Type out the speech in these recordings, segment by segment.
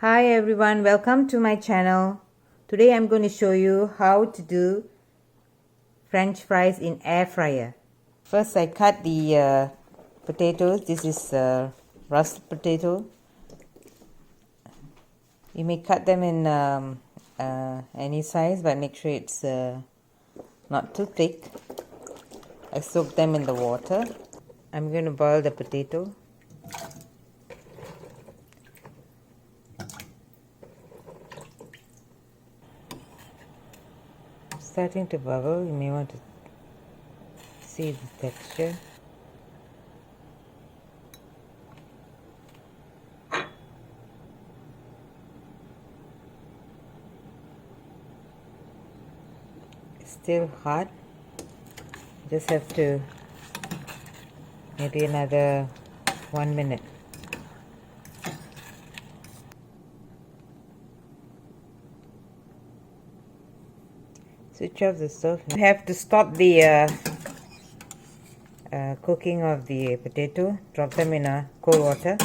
Hi everyone, welcome to my channel. Today I'm going to show you how to do French fries in air fryer. First I cut the potatoes. This is russet potato. You may cut them in any size, but make sure it's not too thick. I soak them in the water. I'm going to boil the potato. Starting to bubble. You may want to see the texture. It's still hot. Just have to maybe another 1 minute. Switch off the stove. You have to stop the cooking of the potato. Drop them in cold water.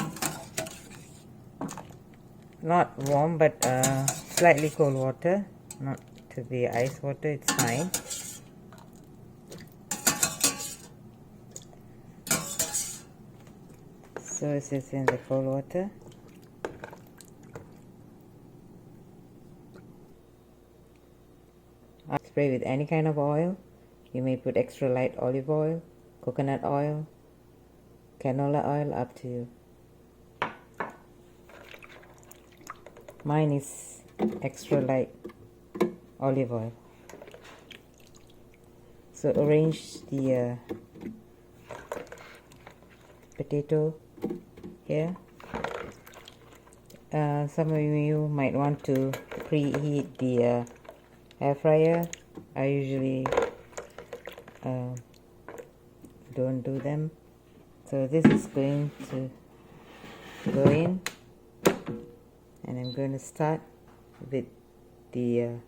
Not warm, but slightly cold water. Not to be ice water, it's fine. So it's just in the cold water. Spray with any kind of oil. You may put extra light olive oil, coconut oil, canola oil, up to you. Mine is extra light olive oil. So arrange the potato here. Some of you might want to preheat the air fryer. I usually don't do them. So this is going to go in, and I'm going to start with the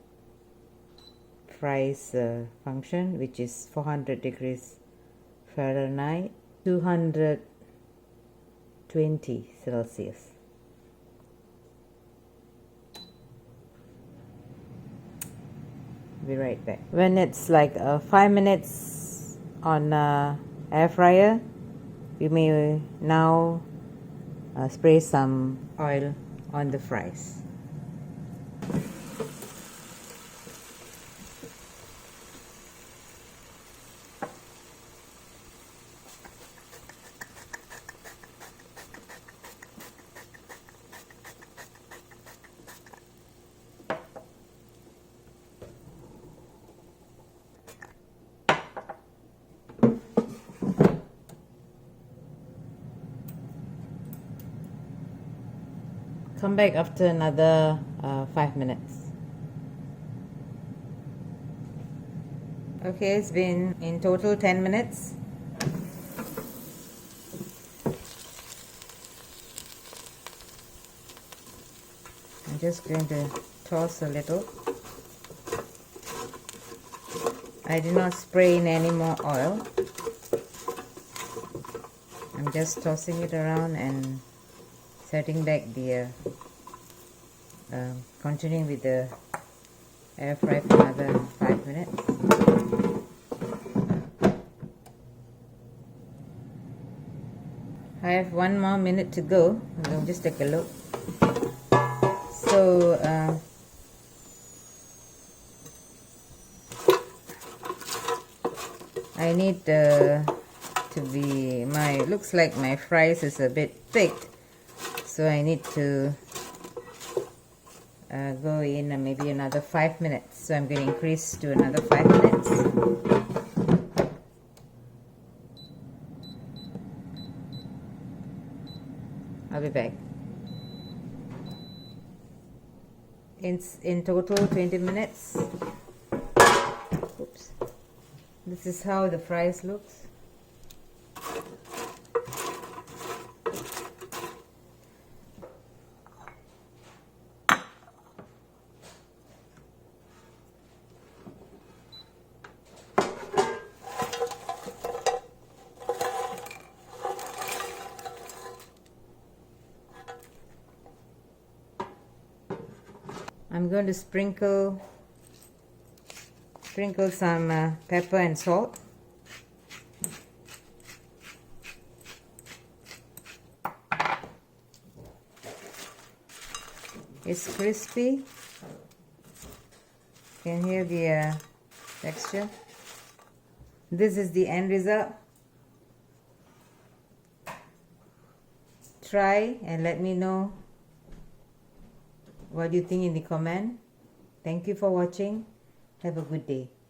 fries function, which is 400 degrees Fahrenheit, 220 Celsius. Be right back. When it's like 5 minutes on air fryer, you may now spray some oil on the fries. Come back after another 5 minutes. Okay, it's been in total 10 minutes. I'm just going to toss a little. I did not spray in any more oil. I'm just tossing it around and setting back the continuing with the air fry for another 5 minutes. I have 1 more minute to go. We'll just take a look. So I need to be, looks like my fries is a bit thick. So I need to go in maybe another 5 minutes. So I'm going to increase to another 5 minutes. I'll be back. It's in total 20 minutes. Oops. This is how the fries looks. I'm going to sprinkle some pepper and salt. It's crispy. You can hear the texture. This is the end result. Try and let me know what you think in the comment. Thank you for watching. Have a good day.